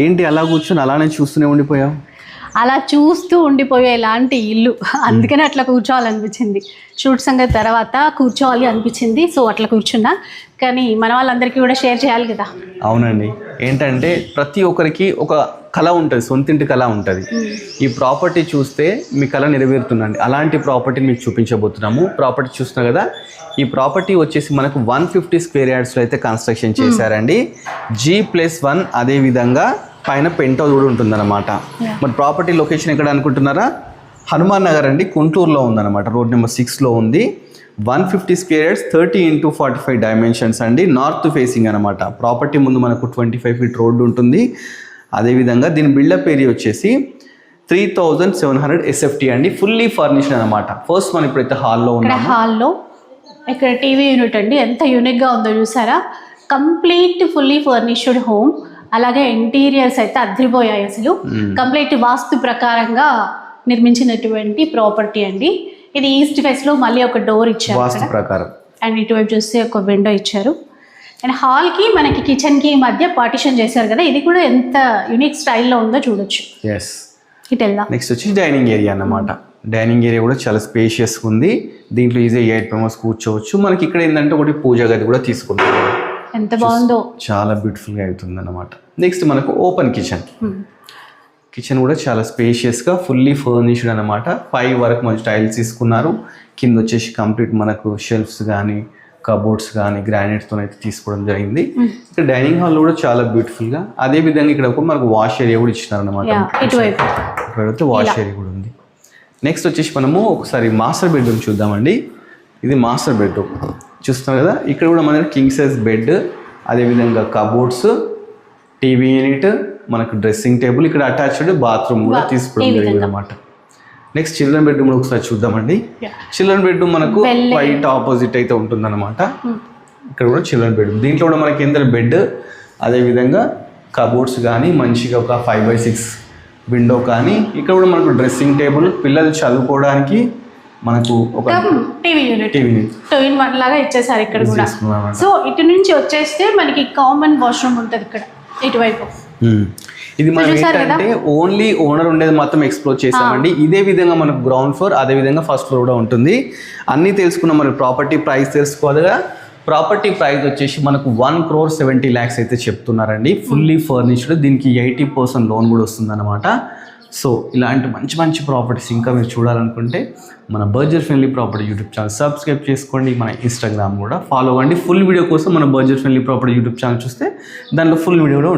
ఏంటి అలా కూర్చొని అలానే చూస్తూనే ఉండిపోయావు? అలా చూస్తూ ఉండిపోయేలాంటి ఇల్లు, అందుకనే అట్లా కూర్చోవాలనిపించింది. షూట్ సంగతి తర్వాత కూర్చోవాలి అనిపించింది, సో అట్లా కూర్చున్నా. కానీ మన వాళ్ళందరికీ కూడా షేర్ చేయాలి కదా. అవునండి, ఏంటంటే ప్రతి ఒక్కరికి ఒక కళ ఉంటుంది, సొంతింటి కళ ఉంటుంది. ఈ ప్రాపర్టీ చూస్తే మీ కళ నెరవేరుతుందండి. అలాంటి ప్రాపర్టీని మీకు చూపించబోతున్నాము. ప్రాపర్టీ చూస్తున్నా కదా, ఈ ప్రాపర్టీ వచ్చేసి మనకు 150 స్క్వేర్ యార్డ్స్లో అయితే కన్స్ట్రక్షన్ చేశారండి. G+1, అదేవిధంగా పైన పెంట్ హౌస్ కూడా ఉంటుందన్నమాట. మరి ప్రాపర్టీ లొకేషన్ ఎక్కడ అనుకుంటున్నారా? హనుమాన్ నగర్ అండి, గుంటూరులో ఉందన్నమాట. రోడ్ నెంబర్ 6లో ఉంది. 150 స్క్వేర్ యార్డ్స్, 30x45 డైమెన్షన్స్ అండి. నార్త్ ఫేసింగ్ అనమాట. ప్రాపర్టీ ముందు మనకు 25 ఫీట్ రోడ్డు ఉంటుంది. అదేవిధంగా దీని బిల్డప్ ఏరియా వచ్చేసి 3700 SFT అండి. ఫుల్లీ ఫర్నిష్డ్ అనమాట. ఫస్ట్ మనం ఇప్పుడైతే హాల్లో ఉన్నాం. హాల్లో ఇక్కడ టీవీ యూనిట్ అండి, ఎంత యూనిక్గా ఉందో చూసారా. Complete fully furnished home. అలాగే ఇంటీరియర్స్ అయితే అదిరిపోయాయి అసలు. కంప్లీట్ వాస్తు ప్రకారంగా నిర్మించినటువంటి ప్రాపర్టీ అండి. ఇది ఈస్ట్ ఫేస్ లో మళ్ళీ ఒక డోర్ ఇచ్చారు వాస్తు ప్రకారం, అండ్ ఇటువైపు చూస్తే ఒక విండో ఇచ్చారు. అండ్ హాల్ కి మనకి కిచెన్ కి మధ్య పార్టిషన్ చేశారు కదా, ఇది కూడా ఎంత యూనిక్ స్టైల్లో ఉందో చూడొచ్చు. ఇటు వెళ్దాం. నెక్స్ట్ వచ్చి డైనింగ్ ఏరియా అన్నమాట. డైనింగ్ ఏరియా కూడా చాలా స్పేషియస్గా ఉంది. దీంట్లో ఈజీ 8 మెంబర్స్ కూర్చోవచ్చు. మనకి ఇక్కడ ఏంటంటే ఒకటి పూజ గది కూడా తీసుకుంటాం. ఎంత బాగుందో, చాలా బ్యూటిఫుల్గా అవుతుంది అన్నమాట. నెక్స్ట్ మనకు ఓపెన్ కిచెన్. కిచెన్ కూడా చాలా స్పేషియస్గా ఫుల్లీ ఫర్నిష్డ్ అనమాట. 5 వరకు మంచి టైల్స్ తీసుకున్నారు. కింద వచ్చేసి కంప్లీట్ మనకు షెల్ఫ్స్ కానీ కబోర్డ్స్ కానీ గ్రానైట్స్తో అయితే తీసుకోవడం జరిగింది. ఇక్కడ డైనింగ్ హాల్ కూడా చాలా బ్యూటిఫుల్గా, అదే విధంగా ఇక్కడ ఒక మనకు వాష్ ఏరియా కూడా ఇచ్చినారు అనమాట. ఇక్కడైతే వాష్ ఏరియా కూడా ఉంది. నెక్స్ట్ వచ్చేసి మనము ఒకసారి మాస్టర్ బెడ్రూమ్ చూద్దామండి. ఇది మాస్టర్ బెడ్రూమ్ చూస్తున్నాం కదా. ఇక్కడ కూడా మన కింగ్ సైజ్ బెడ్, అదేవిధంగా కబోర్డ్స్, టీవీ యూనిట్, మనకు డ్రెస్సింగ్ టేబుల్, ఇక్కడ అటాచ్డ్ బాత్రూమ్ కూడా తీసుకోవడం జరిగింది అనమాట. నెక్స్ట్ చిల్డ్రన్ బెడ్రూమ్ కూడా ఒకసారి చూద్దామండి. చిల్డ్రన్ బెడ్రూమ్ మనకు వైట్ ఆపోజిట్ అయితే ఉంటుందన్నమాట. ఇక్కడ కూడా చిల్డ్రన్ బెడ్రూమ్. దీంట్లో కూడా మనకి ఏంటంటే బెడ్, అదేవిధంగా కబోర్డ్స్ కానీ మంచిగా ఒక 5x6 విండో కానీ, ఇక్కడ కూడా మనకు డ్రెస్సింగ్ టేబుల్, పిల్లలు చదువుకోవడానికి మనకు ఒక టీవీ యూనిట్ 2-in-1 లాగా ఇచ్చేసారు ఇక్కడ కూడా. సో ఇటు నుంచి వచ్చేస్తే మనకి కామన్ వాష్రూమ్ ఉంటుంది ఇక్కడ ఇటువైపు. ఇది మనం ఏంటంటే ఓన్లీ ఓనర్ ఉండేది మాత్రం ఎక్స్ప్లోర్ చేసామండి. ఇదే విధంగా మనకు గ్రౌండ్ ఫ్లోర్, అదే విధంగా ఫస్ట్ ఫ్లోర్ కూడా ఉంటుంది. అన్నీ తెలుసుకున్నాం. మన ప్రాపర్టీ ప్రైస్ తెలుసుకోవాలిగా. ప్రాపర్టీ ప్రైస్ వచ్చేసి మనకు 1,70 lakhs అయితే చెప్తున్నారండి. Fully furnished. దీనికి 80% లోన్ కూడా వస్తుందన్నమాట. సో ఇలాంటి మంచి మంచి ప్రాపర్టీస్ ఇంకా మీరు చూడాలనుకుంటే మన budget friendly property YouTube channel subscribe చేసుకోండి. మన ఇన్స్టాగ్రామ్ కూడా ఫాలో అవ్వండి. ఫుల్ వీడియో కోసం మన budget friendly property YouTube channel చూస్తే దాంట్లో ఫుల్ వీడియో కూడా